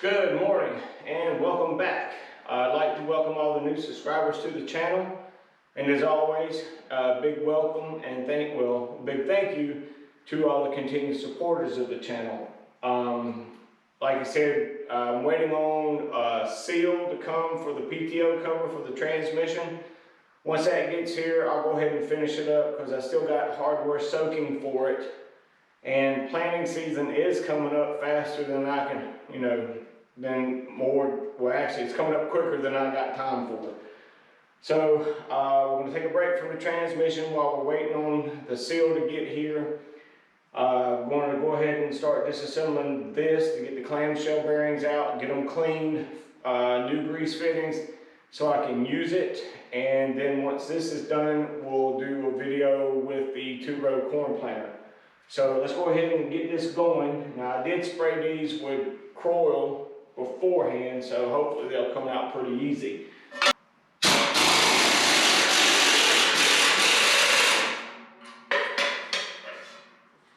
Good morning and welcome back. I'd like to welcome all the new subscribers to the channel, and as always, big welcome and big thank you to all the continued supporters of the channel. Like I said, I'm waiting on a seal to come for the PTO cover for the transmission. Once that gets here, I'll go ahead and finish it up because I still got hardware soaking for it. And planting season is coming up faster than I can, it's coming up quicker than I got time for. So we're going to take a break from the transmission while we're waiting on the seal to get here. I'm going to go ahead and start disassembling this to get the clamshell bearings out, get them cleaned, new grease fittings so I can use it. And then once this is done, we'll do a video with the 2-row corn planter. So let's go ahead and get this going. Now I did spray these with Croil beforehand, so hopefully they'll come out pretty easy.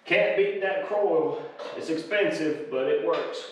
Can't beat that Croil. It's expensive, but it works.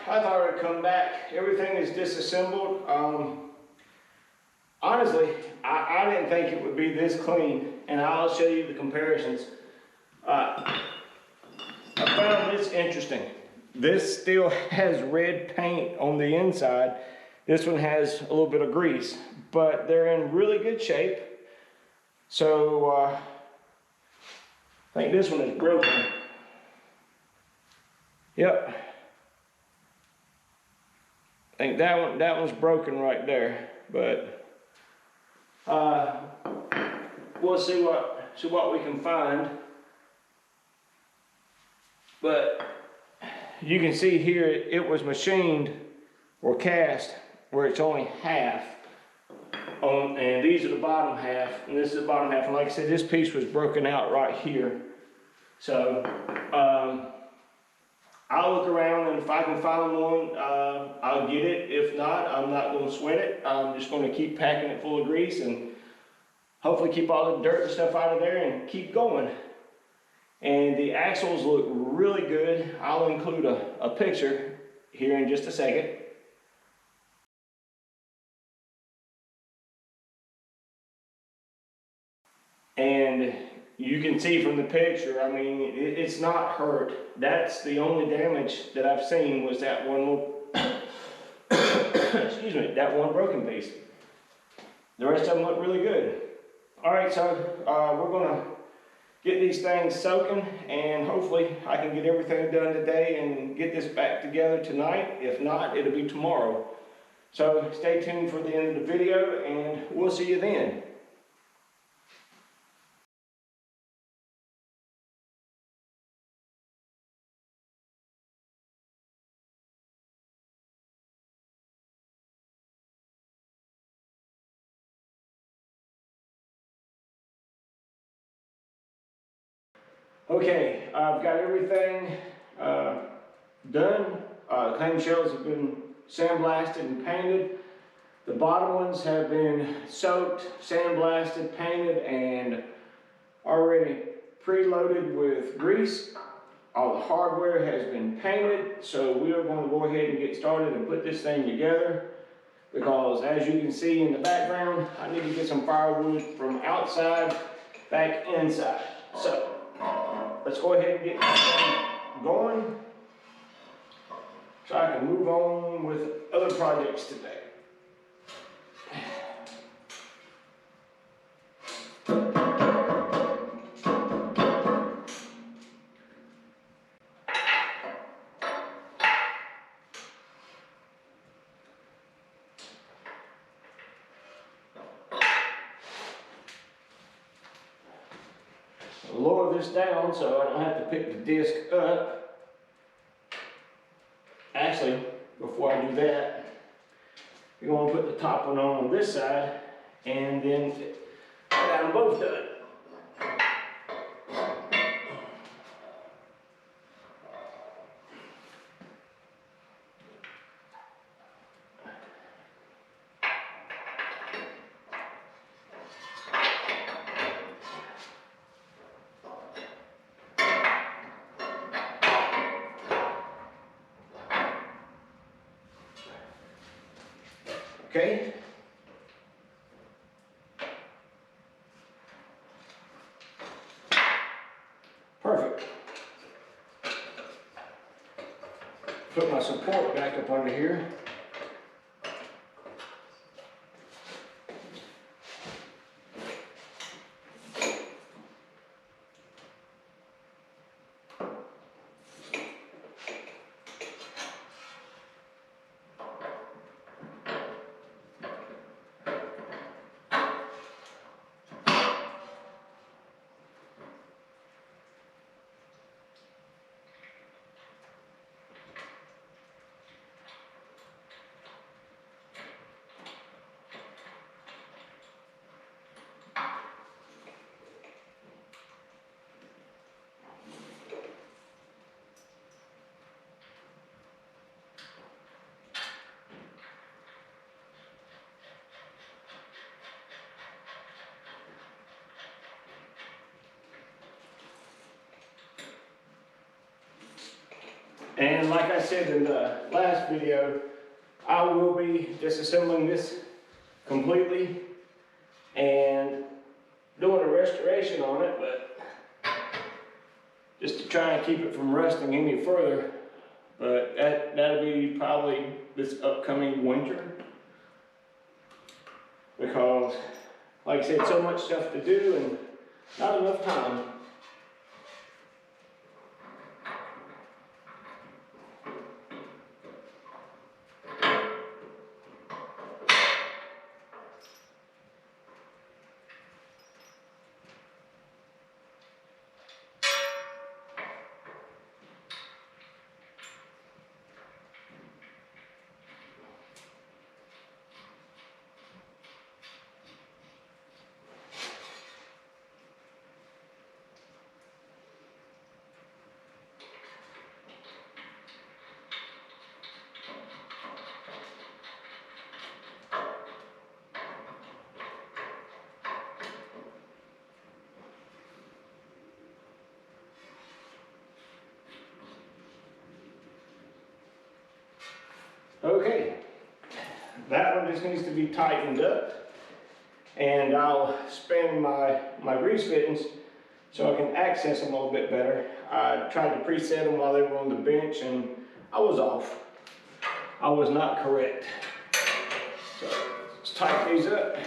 I thought I would come back. Everything is disassembled. Honestly, I didn't think it would be this clean, and I'll show you the comparisons. I found this interesting. This still has red paint on the inside. This one has a little bit of grease, but they're in really good shape. So I think this one is broken. Yep. I think that one's broken right there, but we'll see what we can find. But you can see here it was machined or cast where it's only half on, and these are the bottom half, and this is the bottom half. And like I said, this piece was broken out right here. So I'll look around, and if I can find one, I'll get it. If not, I'm not going to sweat it. I'm just going to keep packing it full of grease and hopefully keep all the dirt and stuff out of there and keep going. And the axles look really good. I'll include a picture here in just a second. And you can see from the picture, I mean, it's not hurt. That's the only damage that I've seen was that one little, excuse me, that one broken piece. The rest of them look really good. All right, so we're gonna get these things soaking, and hopefully I can get everything done today and get this back together tonight. If not, it'll be tomorrow. So stay tuned for the end of the video, and we'll see you then. Okay, I've got everything done. Clamshells have been sandblasted and painted. The bottom ones have been soaked, sandblasted, painted, and already preloaded with grease. All the hardware has been painted, so we are going to go ahead and get started and put this thing together, because as you can see in the background, I need to get some firewood from outside back inside. So let's go ahead and get this thing going so I can move on with other projects today. lower this down so I don't have to pick the disc up. Actually, before I do that, you're going to put the top one on this side, and then I got them both done. Okay. Perfect. Put my support back up under here. And like I said in the last video, I will be disassembling this completely and doing a restoration on it, but just to try and keep it from rusting any further. But that'll be probably this upcoming winter, because like I said, so much stuff to do and not enough time. Okay, that one just needs to be tightened up, and I'll spin my grease fittings so I can access them a little bit better. I tried to preset them while they were on the bench and I was off. I was not correct. So let's tighten these up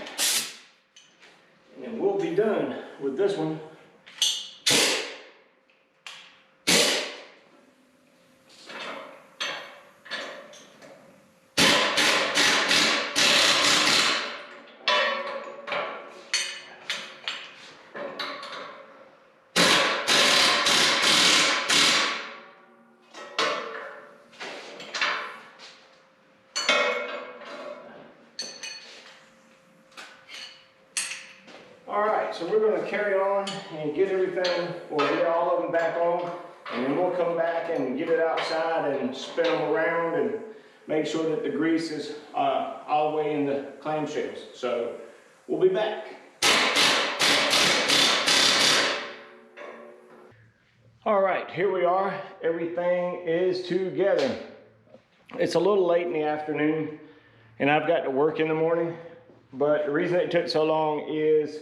and we'll be done with this one. Alright, so we're going to carry on and get everything, or get all of them back on, and then we'll come back and get it outside and spin them around and make sure that the grease is all the way in the clamshells. So we'll be back. Alright, here we are. Everything is together. It's a little late in the afternoon and I've got to work in the morning, but the reason it took so long is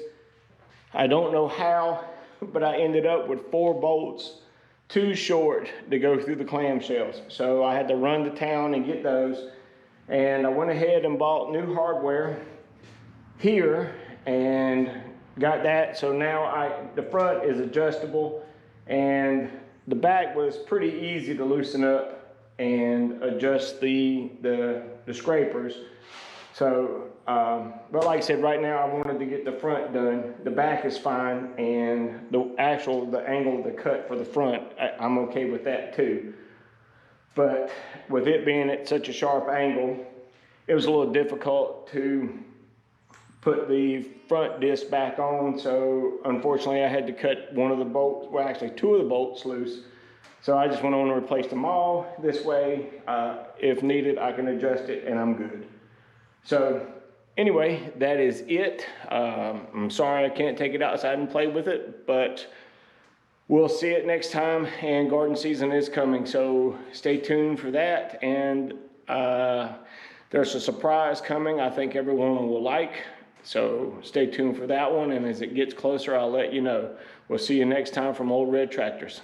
I don't know how, but I ended up with 4 bolts too short to go through the clamshells. So I had to run to town and get those. And I went ahead and bought new hardware here and got that. So now the front is adjustable and the back was pretty easy to loosen up and adjust the scrapers. So, but like I said, right now I wanted to get the front done. The back is fine, and the angle of the cut for the front, I'm okay with that too. But with it being at such a sharp angle, it was a little difficult to put the front disc back on. So unfortunately I had to cut one of the bolts, well actually two of the bolts loose. So I just went on and replaced them all. This way, if needed, I can adjust it and I'm good. So anyway, that is it. I'm sorry I can't take it outside and play with it, but we'll see it next time, and garden season is coming, so stay tuned for that. And there's a surprise coming I think everyone will like, so stay tuned for that one, and as it gets closer, I'll let you know. We'll see you next time from Old Red Tractors.